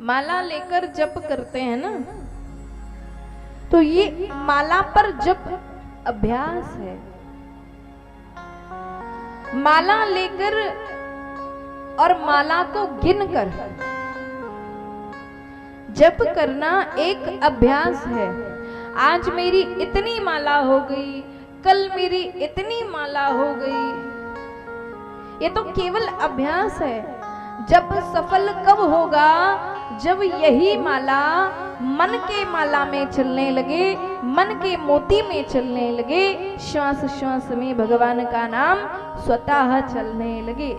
माला लेकर जप करते हैं ना, तो ये माला पर जप अभ्यास है। माला लेकर और माला को गिनकर जप करना एक अभ्यास है। आज मेरी इतनी माला हो गई, कल मेरी इतनी माला हो गई, ये तो केवल अभ्यास है। जब सफल कब होगा? जब यही माला मन के माला में चलने लगे, मन के मोती में चलने लगे, श्वास श्वास में भगवान का नाम स्वतः चलने लगे।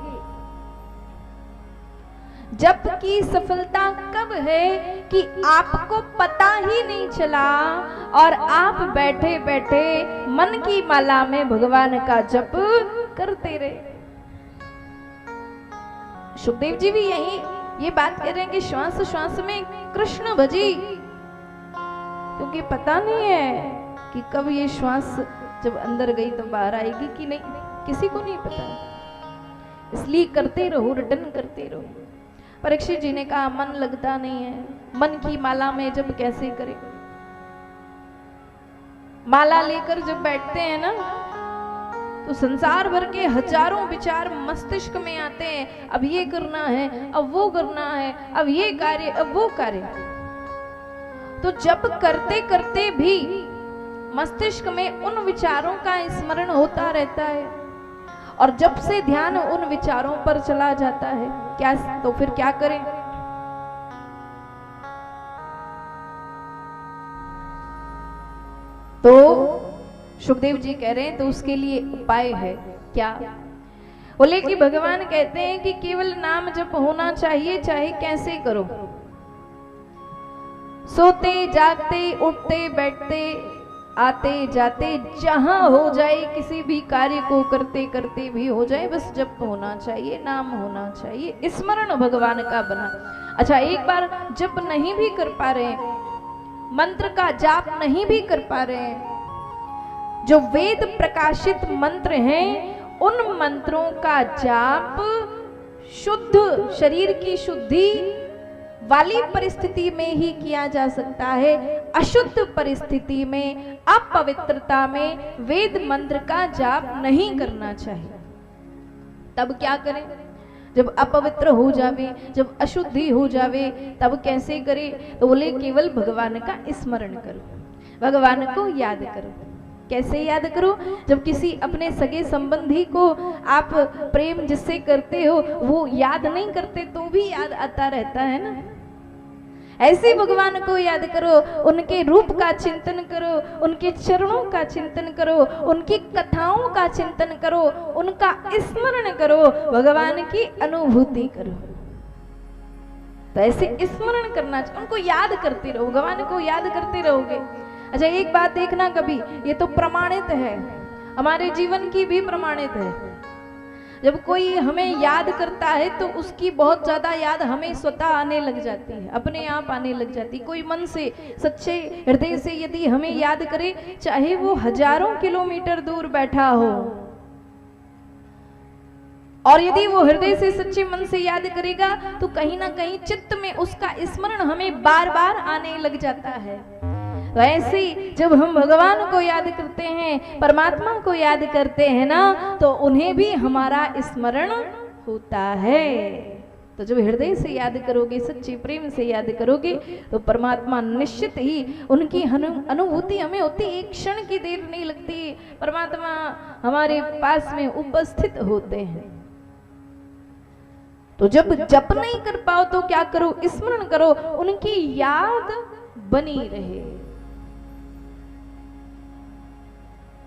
जप की सफलता कब है कि आपको पता ही नहीं चला और आप बैठे बैठे मन की माला में भगवान का जप करते रहे। सुखदेव जी भी यही ये बात कह रहे हैं कि श्वास श्वास में कृष्ण भजी, क्योंकि पता नहीं है कि कब ये श्वास जब अंदर गई तो बाहर आएगी कि नहीं, किसी को नहीं पता। इसलिए करते रहो, रिटर्न करते रहो। परीक्षित जी ने कहा मन लगता नहीं है, मन की माला में जब कैसे करें? माला लेकर जब बैठते हैं ना, तो संसार भर के हजारों विचार मस्तिष्क में आते हैं। अब ये करना है, अब वो करना है, अब ये कार्य, अब वो कार्य। तो जब करते करते भी मस्तिष्क में उन विचारों का स्मरण होता रहता है, और जब से ध्यान उन विचारों पर चला जाता है, क्या तो फिर क्या करें? तो सुखदेव जी कह रहे हैं तो उसके लिए उपाय है। क्या? बोले कि भगवान कहते हैं कि केवल नाम जप होना चाहिए, चाहे कैसे करो। सोते जागते उठते बैठते आते जाते जहां हो जाए, किसी भी कार्य को करते करते भी हो जाए, बस जप होना चाहिए, नाम होना चाहिए, स्मरण भगवान का बना। अच्छा, एक बार जप नहीं भी कर पा रहे, मंत्र का जाप नहीं भी कर पा रहे हैं, जो वेद प्रकाशित मंत्र हैं उन मंत्रों का जाप शुद्ध शरीर की शुद्धि वाली परिस्थिति में ही किया जा सकता है। अशुद्ध परिस्थिति में, अपवित्रता में वेद मंत्र का जाप नहीं करना चाहिए। तब क्या करें? जब अपवित्र हो जावे, जब अशुद्धि हो जावे, तब कैसे करें? तो बोले केवल भगवान का स्मरण करो, भगवान को याद करो। कैसे याद करो? जब किसी अपने सगे संबंधी को आप प्रेम जिससे करते हो वो याद नहीं करते तो भी याद आता रहता है ना, ऐसे भगवान को याद करो, उनके रूप का चिंतन करो, उनके चरणों का चिंतन करो, उनकी कथाओं का चिंतन करो, उनका स्मरण करो, भगवान की अनुभूति करो। तो ऐसे स्मरण करना चाहिए, उनको याद करते रहो, भगवान को याद करते रहोगे। अच्छा, एक बात देखना कभी, ये तो प्रमाणित है, हमारे जीवन की भी प्रमाणित है। जब कोई हमें याद करता है तो उसकी बहुत ज्यादा याद हमें स्वतः आने लग जाती है, अपने आप आने लग जाती है। कोई मन से सच्चे हृदय से यदि हमें याद करे, चाहे वो हजारों किलोमीटर दूर बैठा हो, और यदि वो हृदय से सच्चे मन से याद करेगा तो कहीं ना कहीं चित्त में उसका स्मरण हमें बार बार आने लग जाता है। तो ऐसे जब हम भगवान को याद करते हैं, परमात्मा को याद करते हैं ना, तो उन्हें भी हमारा स्मरण होता है। तो जब हृदय से याद करोगे, सच्चे प्रेम से याद करोगे, तो परमात्मा निश्चित ही उनकी अनुभूति हमें होती, एक क्षण की देर नहीं लगती, परमात्मा हमारे पास में उपस्थित होते हैं। तो जब जप नहीं कर पाओ तो क्या करो? स्मरण करो, उनकी याद बनी रहे।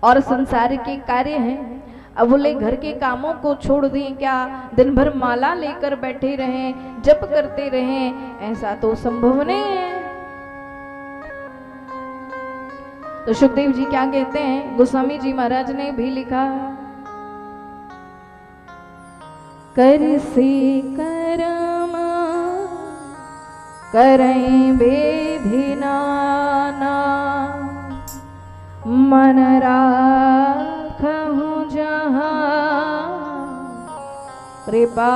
और संसार के कार्य हैं, अब बोले घर के कामों को छोड़ दें क्या? दिन भर माला लेकर बैठे रहें, जप करते रहें, ऐसा तो संभव नहीं है। तो सुखदेव जी क्या कहते हैं? गोस्वामी जी महाराज ने भी लिखा, कर से कर्म करें बेधिना, मन राखहु जहाँ कृपा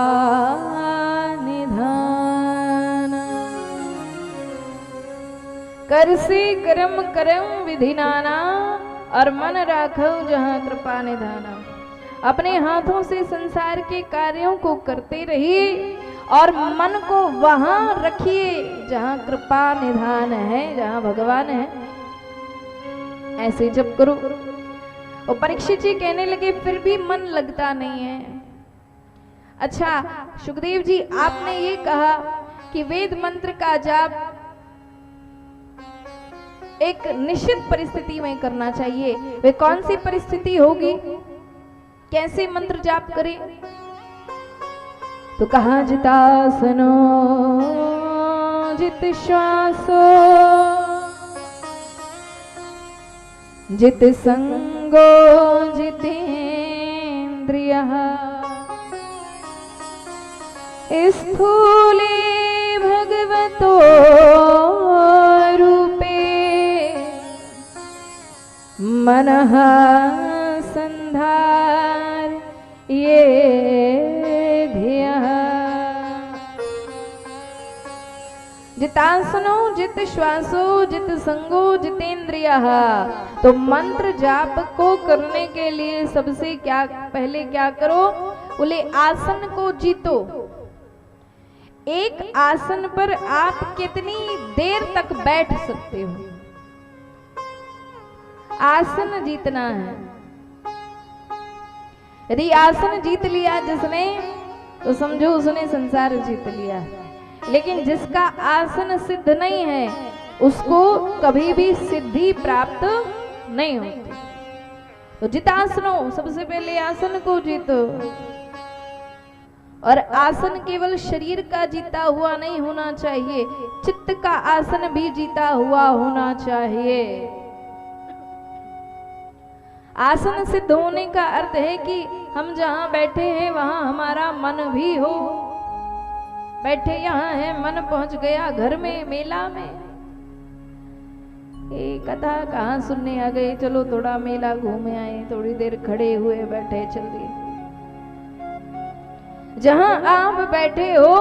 निधान। कर से कर्म करम विधि नाना, और मन राखो जहाँ कृपा निधाना। अपने हाथों से संसार के कार्यों को करते रहिए और मन को वहां रखिए जहां कृपा निधान है, जहां भगवान है। ऐसे जब करो। और परीक्षित जी कहने लगे फिर भी मन लगता नहीं है। अच्छा सुखदेव जी, आपने ये कहा कि वेद मंत्र का जाप एक निश्चित परिस्थिति में करना चाहिए। वे कौन सी परिस्थिति होगी, कैसे मंत्र जाप करें? तो कहा जितासनो जित श्वासो जित संगो जितेन्द्रियः स्थूले भगवतो रूपे मनः संधार ये धियः। जितासनो जित श्वासो जित संगो जितेन्द्रियः। तो मंत्र जाप को करने के लिए सबसे पहले क्या करो? बोले आसन को जीतो। एक आसन पर आप कितनी देर तक बैठ सकते हो, आसन जीतना है। यदि आसन जीत लिया जिसने, तो समझो उसने संसार जीत लिया। लेकिन जिसका आसन सिद्ध नहीं है उसको कभी भी सिद्धि प्राप्त नहीं होती। तो जितासनो, सबसे पहले आसन को जीतो। और आसन केवल शरीर का जीता हुआ नहीं होना चाहिए, चित्त का आसन भी जीता हुआ होना चाहिए। आसन सिद्ध होने का अर्थ है कि हम जहां बैठे हैं वहां हमारा मन भी हो। बैठे यहाँ है, मन पहुंच गया घर में, मेला में। ये कथा कहाँ सुनने आ गए, चलो थोड़ा मेला घूमे आए, थोड़ी देर खड़े हुए बैठे चल दिए। जहां आप बैठे हो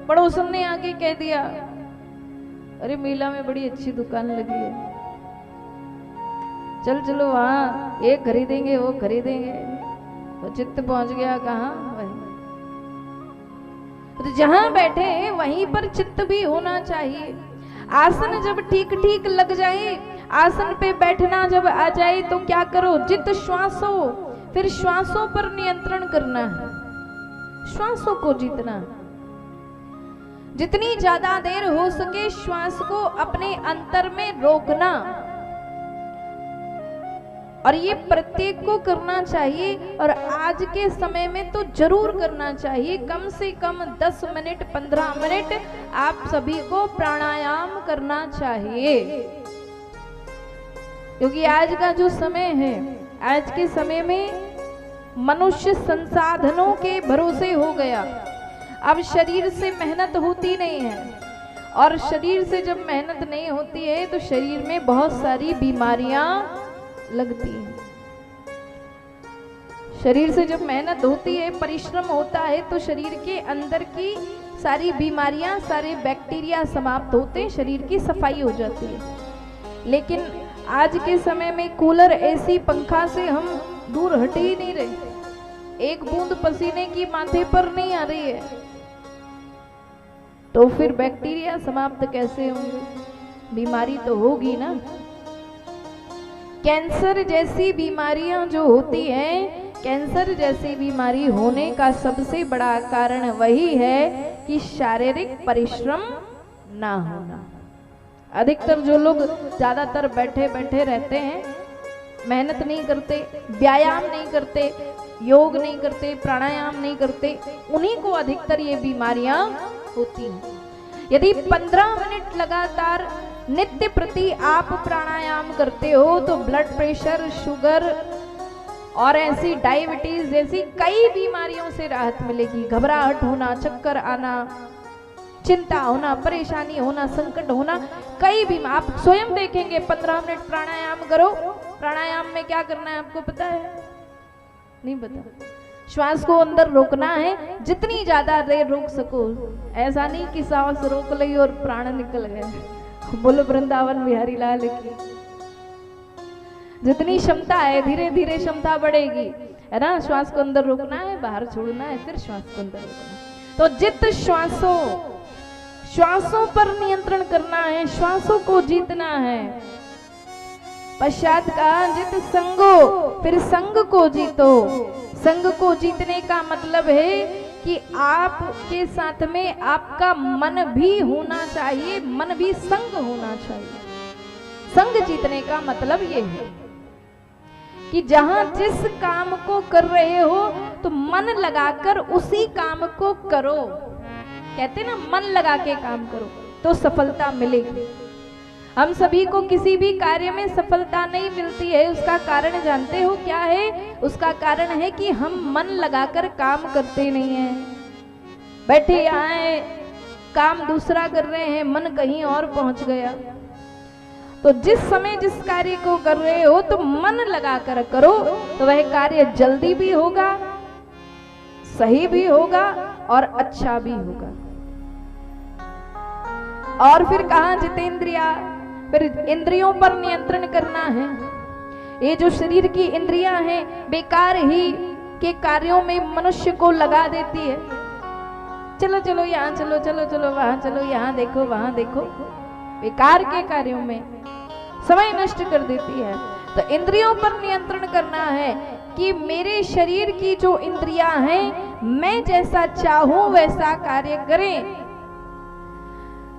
पड़ोसन ने आके कह दिया अरे मेला में बड़ी अच्छी दुकान लगी है, चल चलो वहां ये खरीदेंगे वो खरीदेंगे, तो चित्त पहुंच गया कहाँ? वहीं। तो जहां बैठे हैं वहीं पर चित्त भी होना चाहिए। आसन जब ठीक ठीक लग जाए, आसन पे बैठना जब आ जाए तो क्या करो? जित श्वासों, फिर श्वासों पर नियंत्रण करना है, श्वासों को जीतना। जितनी ज्यादा देर हो सके श्वास को अपने अंतर में रोकना। और ये प्रत्येक को करना चाहिए, और आज के समय में तो जरूर करना चाहिए। कम से कम 10 मिनट 15 मिनट आप सभी को प्राणायाम करना चाहिए। क्योंकि आज का जो समय है, आज के समय में मनुष्य संसाधनों के भरोसे हो गया। अब शरीर से मेहनत होती नहीं है, और शरीर से जब मेहनत नहीं होती है तो शरीर में बहुत सारी बीमारियां लगती है। शरीर से जब मेहनत होती है, परिश्रम होता है, तो शरीर के अंदर की सारी बीमारियां, सारे बैक्टीरिया समाप्त होते हैं, शरीर की सफाई हो जाती है। लेकिन आज के समय में कूलर, एसी, पंखा से हम दूर हट ही नहीं रहे। एक बूंद पसीने की माथे पर नहीं आ रही है, तो फिर बैक्टीरिया समाप्त कैसे होंगे? बीमारी तो होगी ना। कैंसर जैसी बीमारियां जो होती हैं, कैंसर जैसी बीमारी होने का सबसे बड़ा कारण वही है कि शारीरिक परिश्रम ना होना। अधिकतर जो लोग ज्यादातर बैठे बैठे रहते हैं, मेहनत नहीं करते, व्यायाम नहीं करते, योग नहीं करते, प्राणायाम नहीं करते, उन्हीं को अधिकतर ये बीमारियां होती हैं। यदि 15 मिनट लगातार नित्य प्रति आप प्राणायाम करते हो तो ब्लड प्रेशर, शुगर और ऐसी डायबिटीज जैसी कई बीमारियों से राहत मिलेगी। घबराहट होना, चक्कर आना, चिंता होना, परेशानी होना, संकट होना, कई भी आप स्वयं देखेंगे। 15 मिनट प्राणायाम करो। प्राणायाम में क्या करना है आपको पता है? नहीं पता। श्वास को अंदर रोकना है, जितनी ज्यादा देर रोक सको। ऐसा नहीं कि सांस रोक ली और प्राण निकल गए, बोलो वृंदावन बिहारी लाल की। जितनी क्षमता है धीरे धीरे क्षमता बढ़ेगी, है ना। श्वास को अंदर रोकना है, बाहर छोड़ना है, फिर श्वास को अंदर रोकना है। तो जित श्वासों पर नियंत्रण करना है, श्वासों को जीतना है। पश्चात कहा जित संगो, फिर संग को जीतो। संग को जीतने का मतलब है कि आपके साथ में आपका मन भी होना चाहिए, मन भी संग होना चाहिए। संग जीतने का मतलब ये है कि जहां जिस काम को कर रहे हो तो मन लगाकर उसी काम को करो। कहते ना मन लगा के काम करो तो सफलता मिलेगी। हम सभी को किसी भी कार्य में सफलता नहीं मिलती है, उसका कारण जानते हो क्या है? उसका कारण है कि हम मन लगाकर काम करते नहीं हैं। बैठे यहाँ हैं, काम दूसरा कर रहे हैं, मन कहीं और पहुंच गया। तो जिस समय जिस कार्य को कर रहे हो तो मन लगाकर करो, तो वह कार्य जल्दी भी होगा, सही भी होगा और अच्छा भी होगा। और फिर कहा जितेंद्रिया, फिर इंद्रियों पर नियंत्रण करना है। ये जो शरीर की इंद्रियां हैं बेकार ही के कार्यों में मनुष्य को लगा देती है। चलो चलो यहाँ चलो, चलो चलो वहां चलो, यहाँ देखो वहां देखो, बेकार के कार्यों में समय नष्ट कर देती है। तो इंद्रियों पर नियंत्रण करना है कि मेरे शरीर की जो इंद्रियां हैं मैं जैसा चाहूं वैसा कार्य करें।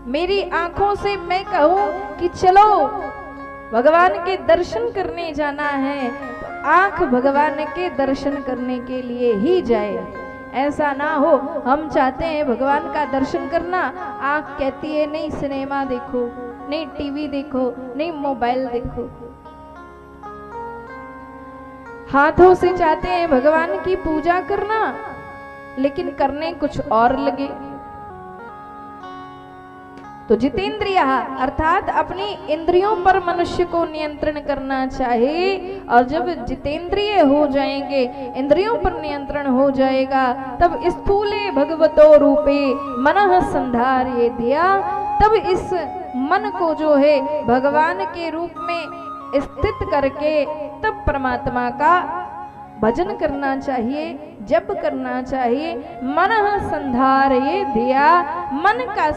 मेरी आंखों से मैं कहूं कि चलो भगवान के दर्शन करने जाना है, तो आंख भगवान के दर्शन करने के लिए ही जाए। ऐसा ना हो हम चाहते हैं भगवान का दर्शन करना, आंख कहती है नहीं सिनेमा देखो, नहीं टीवी देखो, नहीं मोबाइल देखो। हाथों से चाहते हैं भगवान की पूजा करना, लेकिन करने कुछ और लगे। तो जितेंद्रिया अर्थात अपनी इंद्रियों पर मनुष्य को नियंत्रण करना चाहिए। और जब जितेंद्रिय हो जाएंगे, इंद्रियों पर नियंत्रण हो जाएगा, तब स्थूले भगवतो रूपे मनः संधार्य दिया, तब इस मन को जो है भगवान के रूप में स्थित करके तब परमात्मा का भजन करना चाहिए, जप करना चाहिए। मन संधार्य दिया, मन का